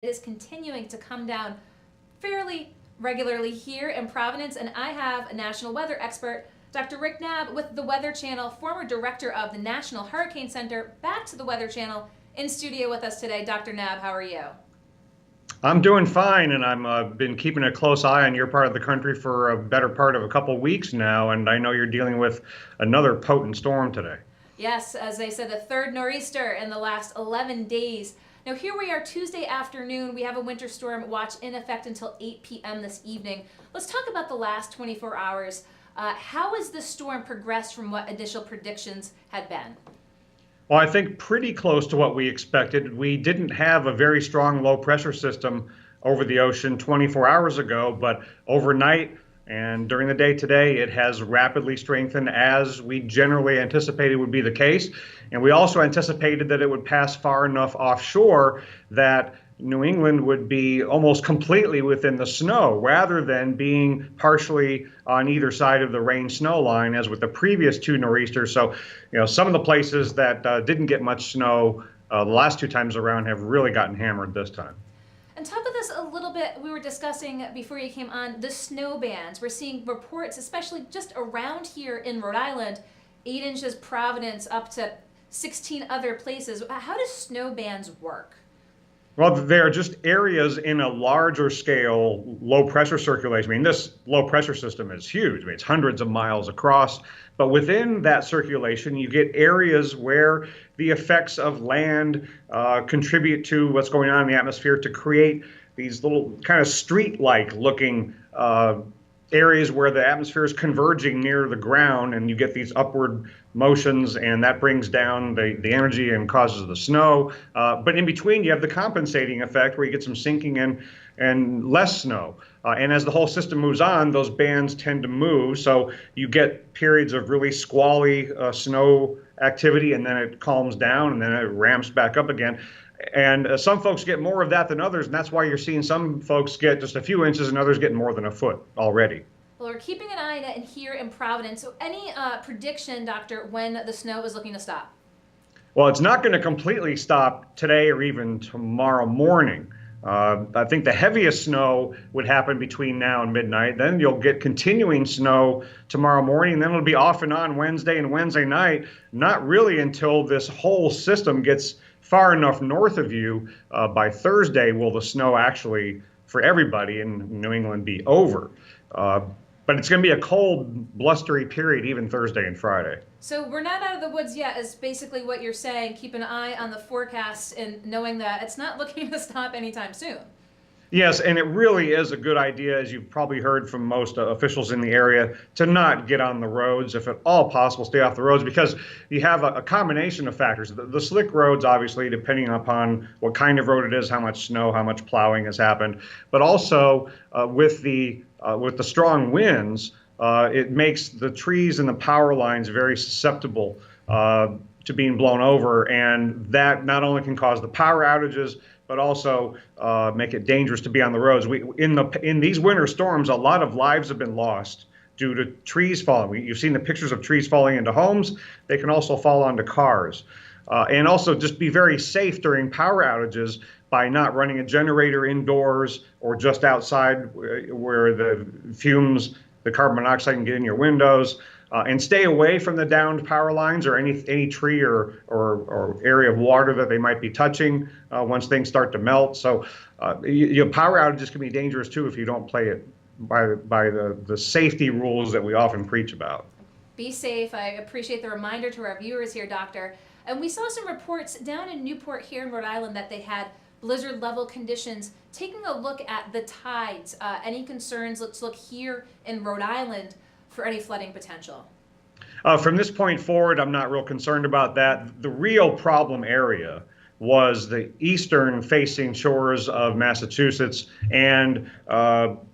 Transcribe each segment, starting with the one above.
It is continuing to come down fairly regularly here in Providence, and I have a national weather expert, Dr. Rick Knabb with the Weather Channel, former director of the National Hurricane Center, back to the Weather Channel, in studio with us today. Dr. Knabb, how are you? I'm doing fine, and I'm been keeping a close eye on your part of the country for a better part of a couple weeks now, and I know you're dealing with another potent storm today. Yes, as they said, the third nor'easter in the last 11 days. Now here we are Tuesday afternoon. We have a winter storm watch in effect until 8 p.m. this evening. Let's talk about the last 24 hours. How has the storm progressed from what initial predictions had been? Well, I think pretty close to what we expected. We didn't have a very strong low pressure system over the ocean 24 hours ago, but overnight and during the day today, it has rapidly strengthened as we generally anticipated would be the case. And we also anticipated that it would pass far enough offshore that New England would be almost completely within the snow rather than being partially on either side of the rain snow line as with the previous two nor'easters. So, some of the places that didn't get much snow the last two times around have really gotten hammered this time. And talk with us a little bit, we were discussing before you came on the snow bands. We're seeing reports, especially just around here in Rhode Island, 8 inches Providence up to 16 other places. How does snow bands work? Well, they're just areas in a larger scale low pressure circulation. I mean, this low pressure system is huge. I mean, it's hundreds of miles across. But within that circulation, you get areas where the effects of land contribute to what's going on in the atmosphere to create these little kind of street-like looking areas where the atmosphere is converging near the ground, and you get these upward motions, and that brings down the energy and causes the snow. But in between, you have the compensating effect where you get some sinking and less snow. And as the whole system moves on, those bands tend to move. So you get periods of really squally snow activity, and then it calms down, and then it ramps back up again. And some folks get more of that than others, and that's why you're seeing some folks get just a few inches and others getting more than a foot already. Well, we're keeping an eye on it here in Providence. So any prediction, Doctor, when the snow is looking to stop? Well, it's not going to completely stop today or even tomorrow morning. I think the heaviest snow would happen between now and midnight. Then you'll get continuing snow tomorrow morning. Then it'll be off and on Wednesday and Wednesday night. Not really until this whole system gets far enough north of you. By Thursday will the snow actually, for everybody in New England, be over. But it's going to be a cold, blustery period even Thursday and Friday. So we're not out of the woods yet, is basically what you're saying. Keep an eye on the forecast and knowing that it's not looking to stop anytime soon. Yes, and it really is a good idea, as you've probably heard from most officials in the area, to not get on the roads. If at all possible, stay off the roads, because you have a combination of factors. The slick roads, obviously, depending upon what kind of road it is, how much snow, how much plowing has happened, but also with the strong winds, it makes the trees and the power lines very susceptible to being blown over, and that not only can cause the power outages, but also make it dangerous to be on the roads. In these winter storms, a lot of lives have been lost due to trees falling. You've seen the pictures of trees falling into homes. They can also fall onto cars. And also just be very safe during power outages by not running a generator indoors or just outside where the fumes, the carbon monoxide can get in your windows. And stay away from the downed power lines or any tree or area of water that they might be touching once things start to melt. So power outages can be dangerous too if you don't play it by the safety rules that we often preach about. Be safe. I appreciate the reminder to our viewers here, Doctor. And we saw some reports down in Newport here in Rhode Island that they had blizzard level conditions. Taking a look at the tides, any concerns? Let's look here in Rhode Island for any flooding potential. From this point forward, I'm not real concerned about that. The real problem area was the eastern facing shores of Massachusetts and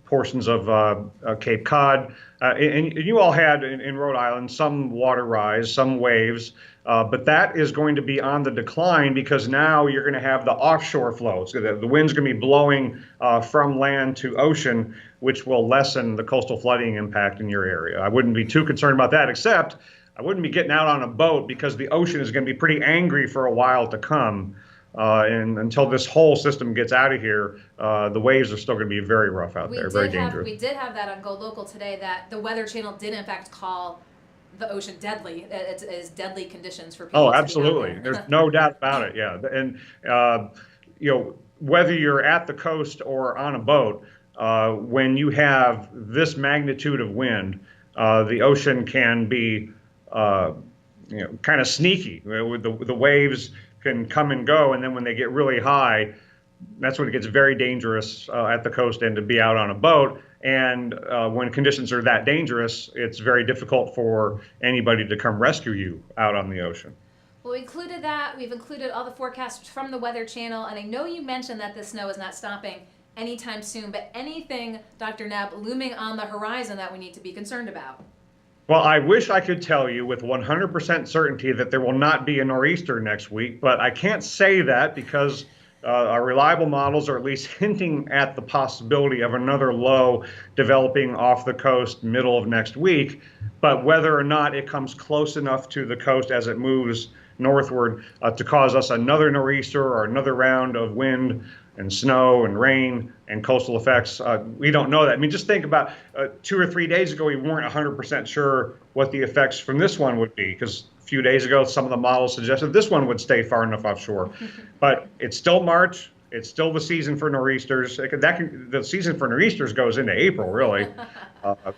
portions of Cape Cod. And you all had in Rhode Island some water rise, some waves, but that is going to be on the decline because now you're going to have the offshore flows. So the wind's going to be blowing from land to ocean, which will lessen the coastal flooding impact in your area. I wouldn't be too concerned about that, except I wouldn't be getting out on a boat because the ocean is going to be pretty angry for a while to come. and until this whole system gets out of here, the waves are still going to be very rough out there, very dangerous. We did have that on GoLocal today, that the Weather Channel did in fact call the ocean deadly. It is deadly conditions for people. Oh, to absolutely. be out there. There's no doubt about it. Yeah, and whether you're at the coast or on a boat, when you have this magnitude of wind, the ocean can be kind of sneaky. The waves can come and go, and then when they get really high, that's when it gets very dangerous at the coast and to be out on a boat. And when conditions are that dangerous, it's very difficult for anybody to come rescue you out on the ocean. Well, we included that. We've included all the forecasts from the Weather Channel, and I know you mentioned that the snow is not stopping anytime soon, but anything, Dr. Knabb, looming on the horizon that we need to be concerned about? Well, I wish I could tell you with 100% certainty that there will not be a nor'easter next week, but I can't say that because our reliable models are at least hinting at the possibility of another low developing off the coast middle of next week. But whether or not it comes close enough to the coast as it moves northward to cause us another nor'easter or another round of wind and snow and rain and coastal effects, we don't know that. I mean, just think about 2 or 3 days ago, we weren't 100% sure what the effects from this one would be, because a few days ago, some of the models suggested this one would stay far enough offshore. But it's still March. It's still the season for nor'easters. The season for nor'easters goes into April, really,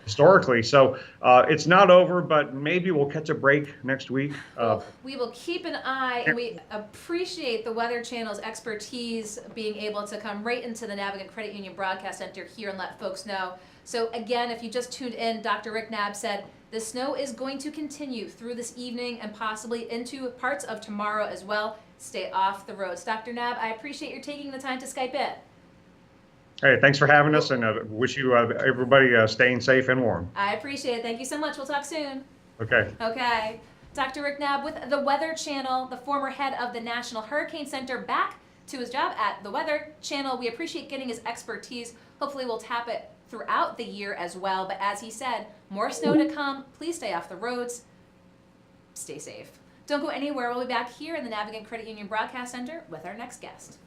historically. So it's not over, but maybe we'll catch a break next week. Well, we will keep an eye, and we appreciate the Weather Channel's expertise being able to come right into the Navigant Credit Union Broadcast Center here and let folks know. So again, if you just tuned in, Dr. Rick Knabb said the snow is going to continue through this evening and possibly into parts of tomorrow as well. Stay off the roads. Dr. Knabb, I appreciate your taking the time to Skype in. Hey, thanks for having us, and wish you everybody staying safe and warm. I appreciate it. Thank you so much. We'll talk soon. Okay. Okay. Dr. Rick Knabb with the Weather Channel, the former head of the National Hurricane Center, back to his job at the Weather Channel. We appreciate getting his expertise. Hopefully we'll tap it throughout the year as well. But as he said, more snow to come. Please stay off the roads. Stay safe. Don't go anywhere. We'll be back here in the Navigant Credit Union Broadcast Center with our next guest.